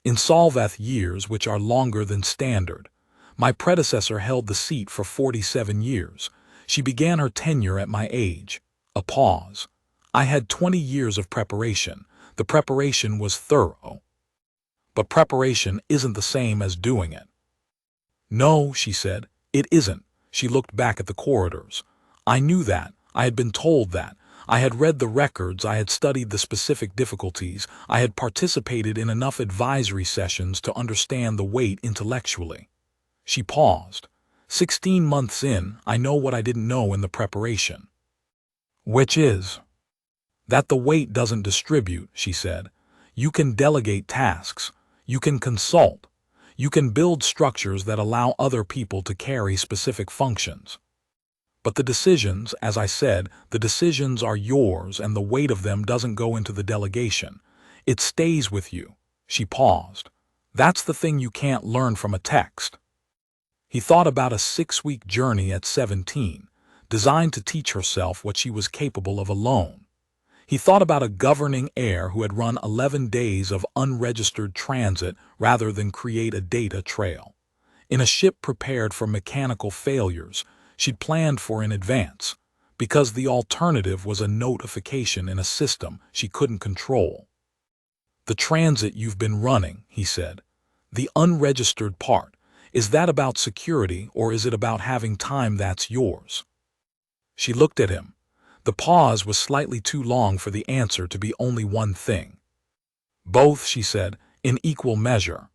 In Solvath years, which are longer than standard. My predecessor held the seat for 47 years. She began her tenure at my age. A pause. I had 20 years of preparation. The preparation was thorough. But preparation isn't the same as doing it. No, she said, it isn't. She looked back at the corridors. I knew that. I had been told that. I had read the records, I had studied the specific difficulties, I had participated in enough advisory sessions to understand the weight intellectually. She paused. 16 months in, I know what I didn't know in the preparation. Which is? That the weight doesn't distribute, she said. You can delegate tasks. You can consult. You can build structures that allow other people to carry specific functions. But the decisions, as I said, the decisions are yours and the weight of them doesn't go into the delegation. It stays with you. She paused. That's the thing you can't learn from a text. He thought about a 6-week journey at 17, designed to teach herself what she was capable of alone. He thought about a governing heir who had run 11 days of unregistered transit rather than create a data trail. In a ship prepared for mechanical failures, she'd planned for in advance, because the alternative was a notification in a system she couldn't control. The transit you've been running, he said. The unregistered part. Is that about security or is it about having time that's yours? She looked at him. The pause was slightly too long for the answer to be only one thing. Both, she said, in equal measure.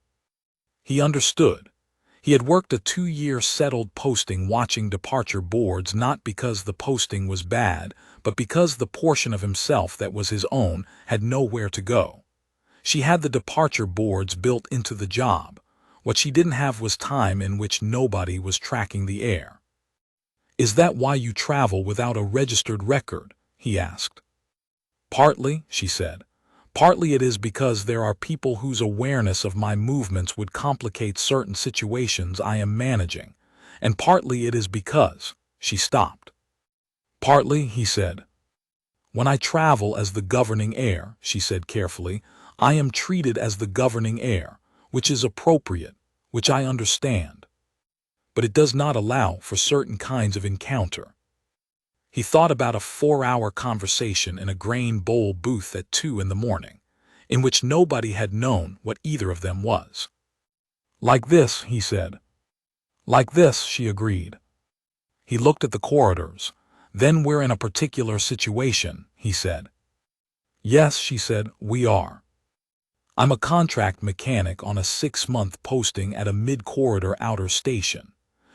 He understood. He had worked a 2-year settled posting watching departure boards not because the posting was bad, but because the portion of himself that was his own had nowhere to go. She had the departure boards built into the job. What she didn't have was time in which nobody was tracking the heir. Is that why you travel without a registered record? He asked. Partly, she said. Partly it is because there are people whose awareness of my movements would complicate certain situations I am managing, and partly it is because, she stopped. Partly, he said. When I travel as the governing heir, she said carefully, I am treated as the governing heir, which is appropriate, which I understand. But it does not allow for certain kinds of encounter. He thought about a 4-hour conversation in a grain bowl booth at 2 in the morning, in which nobody had known what either of them was. Like this, he said. Like this, she agreed. He looked at the corridors. Then we're in a particular situation, he said. Yes, she said, we are. I'm a contract mechanic on a 6-month posting at a mid-corridor outer station.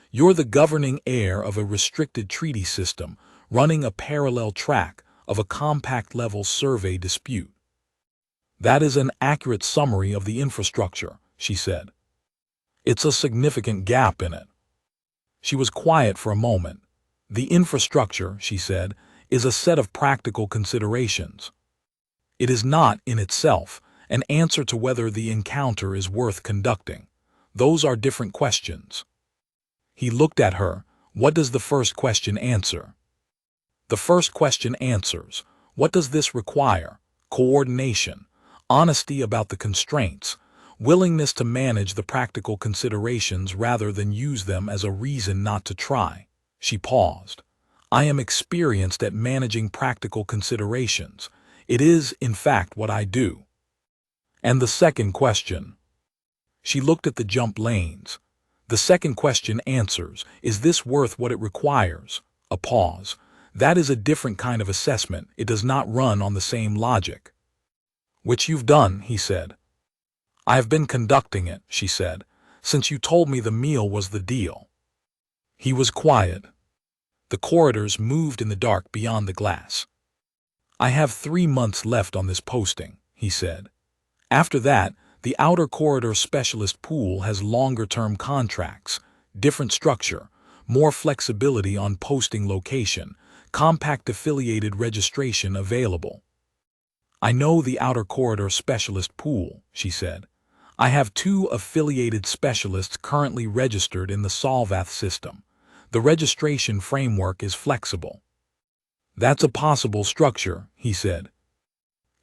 You're the governing heir of a restricted treaty system running a parallel track of a compact-level survey dispute. That is an accurate summary of the infrastructure, she said. It's a significant gap in it. She was quiet for a moment. The infrastructure, she said, is a set of practical considerations. It is not, in itself, an answer to whether the encounter is worth conducting. Those are different questions. He looked at her. What does the first question answer? The first question answers, what does this require? Coordination, honesty about the constraints, willingness to manage the practical considerations rather than use them as a reason not to try. She paused. I am experienced at managing practical considerations. It is, in fact, what I do. And the second question. She looked at the jump lanes. The second question answers, is this worth what it requires? A pause. That is a different kind of assessment. It does not run on the same logic. Which you've done, he said. I have been conducting it, she said, since you told me the meal was the deal. He was quiet. The corridors moved in the dark beyond the glass. I have 3 months left on this posting, he said. After that, the outer corridor specialist pool has longer-term contracts, different structure, more flexibility on posting location, compact affiliated registration available. I know the outer corridor specialist pool, she said. I have 2 affiliated specialists currently registered in the Solvath system. The registration framework is flexible. That's a possible structure, he said.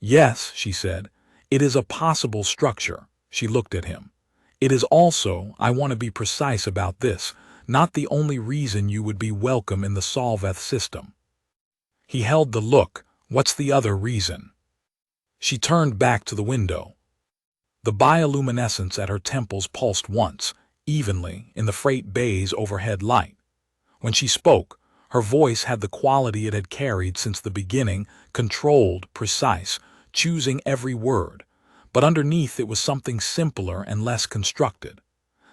Yes, she said. It is a possible structure. She looked at him. It is also, I want to be precise about this, not the only reason you would be welcome in the Solvath system. He held the look. What's the other reason? She turned back to the window. The bioluminescence at her temples pulsed once, evenly, in the freight bay's overhead light. When she spoke, her voice had the quality it had carried since the beginning, controlled, precise, choosing every word. But underneath it was something simpler and less constructed.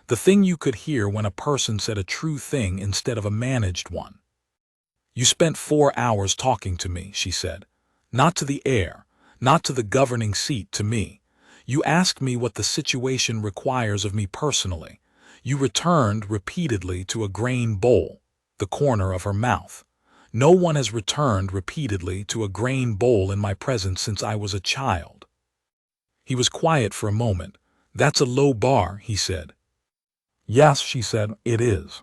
The thing you could hear when a person said a true thing instead of a managed one. You spent 4 hours talking to me, she said. Not to the air, not to the governing seat, to me. You asked me what the situation requires of me personally. You returned repeatedly to a grain bowl, the corner of her mouth. No one has returned repeatedly to a grain bowl in my presence since I was a child. He was quiet for a moment. That's a low bar, he said. Yes, she said, it is.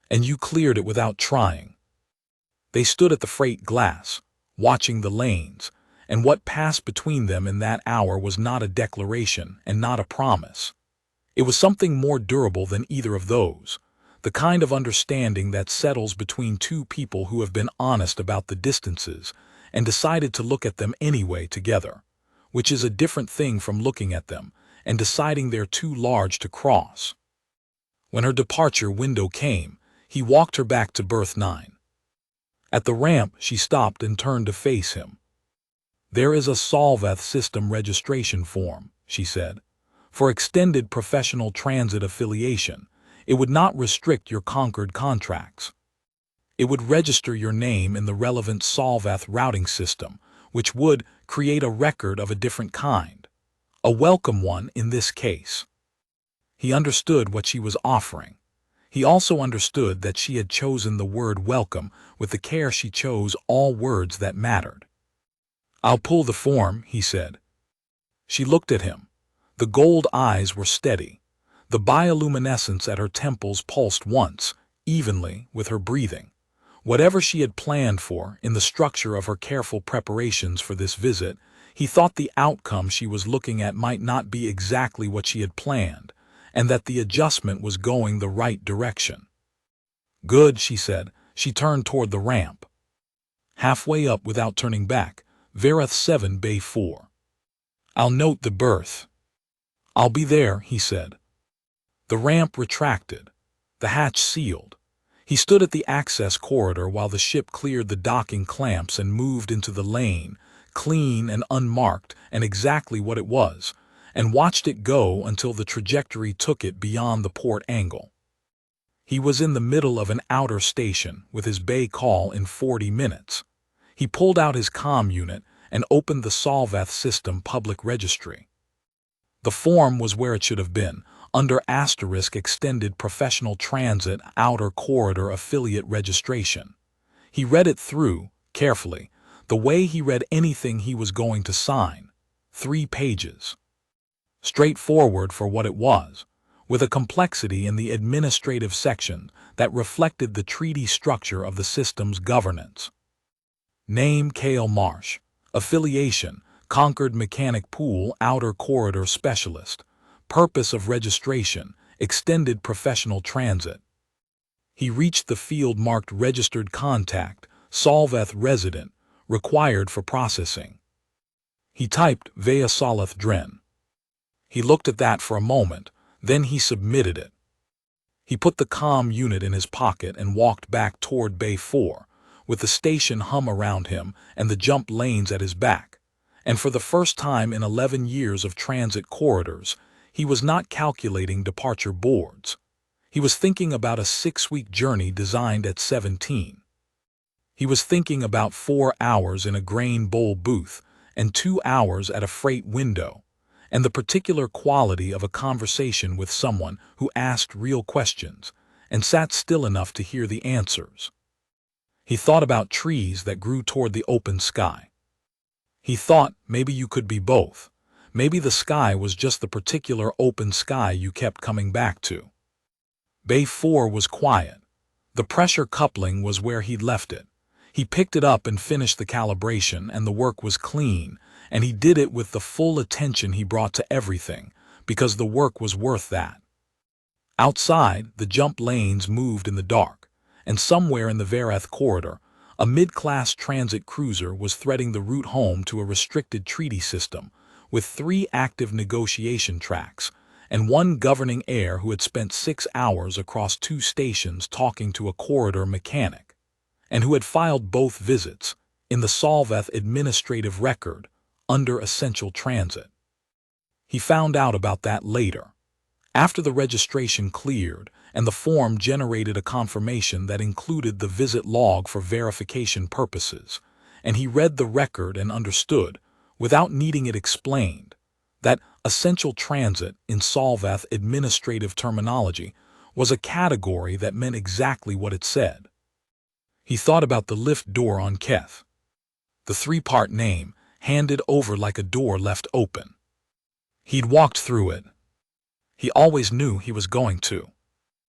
And you cleared it without trying. They stood at the freight glass, watching the lanes, and what passed between them in that hour was not a declaration and not a promise. It was something more durable than either of those, the kind of understanding that settles between 2 people who have been honest about the distances and decided to look at them anyway together, which is a different thing from looking at them and deciding they're too large to cross. When her departure window came, he walked her back to berth 9. At the ramp, she stopped and turned to face him. There is a Solvath system registration form, she said. For extended professional transit affiliation, it would not restrict your Concord contracts. It would register your name in the relevant Solvath routing system, which would create a record of a different kind. A welcome one in this case. He understood what she was offering. He also understood that she had chosen the word welcome with the care she chose all words that mattered. I'll pull the form, he said. She looked at him. The gold eyes were steady. The bioluminescence at her temples pulsed once, evenly, with her breathing. Whatever she had planned for in the structure of her careful preparations for this visit, he thought the outcome she was looking at might not be exactly what she had planned, and that the adjustment was going the right direction. Good, she said. She turned toward the ramp. Halfway up without turning back, Vareth 7 Bay 4. I'll note the berth. I'll be there, he said. The ramp retracted. The hatch sealed. He stood at the access corridor while the ship cleared the docking clamps and moved into the lane, clean and unmarked and exactly what it was, and watched it go until the trajectory took it beyond the port angle. He was in the middle of an outer station with his bay call in 40 minutes. He pulled out his comm unit and opened the Solvath system public registry. The form was where it should have been, under * extended professional transit outer corridor affiliate registration. He read it through, carefully, the way he read anything he was going to sign. 3 pages. Straightforward for what it was, with a complexity in the administrative section that reflected the treaty structure of the system's governance. Name Cael Marsh. Affiliation Concord Mechanic Pool Outer Corridor Specialist. Purpose of registration Extended Professional Transit. He reached the field marked Registered Contact, Solvath Resident, required for processing. He typed Vea Solvath Dren. He looked at that for a moment, then he submitted it. He put the comm unit in his pocket and walked back toward Bay 4, with the station hum around him and the jump lanes at his back. And for the first time in 11 years of transit corridors, he was not calculating departure boards. He was thinking about a 6-week journey designed at 17. He was thinking about 4 hours in a grain bowl booth and 2 hours at a freight window, and the particular quality of a conversation with someone who asked real questions and sat still enough to hear the answers. He thought about trees that grew toward the open sky. He thought maybe you could be both. Maybe the sky was just the particular open sky you kept coming back to. Bay 4 was quiet. The pressure coupling was where he'd left it. He picked it up and finished the calibration, and the work was clean, and he did it with the full attention he brought to everything, because the work was worth that. Outside, the jump lanes moved in the dark, and somewhere in the Verath corridor, a mid-class transit cruiser was threading the route home to a restricted treaty system, with 3 active negotiation tracks, and 1 governing heir who had spent 6 hours across 2 stations talking to a corridor mechanic, and who had filed both visits in the Solvath administrative record under essential transit. He found out about that later, after the registration cleared and the form generated a confirmation that included the visit log for verification purposes, and he read the record and understood, without needing it explained, that essential transit in Solvath administrative terminology was a category that meant exactly what it said. He thought about the lift door on Keth. The 3-part name, handed over like a door left open. He'd walked through it. He always knew he was going to.